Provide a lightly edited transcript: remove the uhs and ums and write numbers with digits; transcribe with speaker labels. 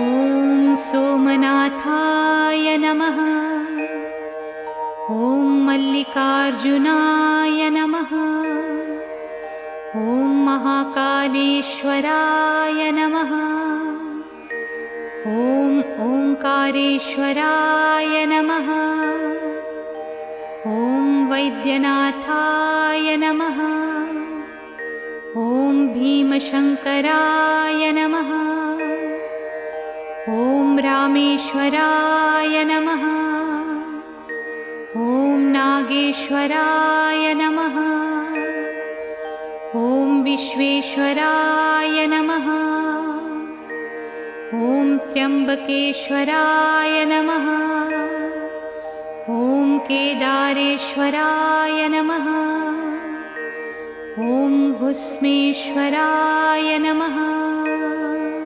Speaker 1: ॐ सोमनाथाय नमः। ॐ मल्लिकार्जुनाय नमः। ॐ महाकालेश्वराय नमः। ॐ ओंकारेश्वराय नमः। ॐ वैद्यनाथाय नमः। ॐ भीमशङ्कराय नमः। ॐ रामेश्वराय नमः। ॐ नागेश्वराय नमः। ॐ विश्वेश्वराय नमः। ॐ त्र्यम्बकेश्वराय नमः। ॐ केदारेश्वराय नमः। ॐ भुस्मेश्वराय नमः।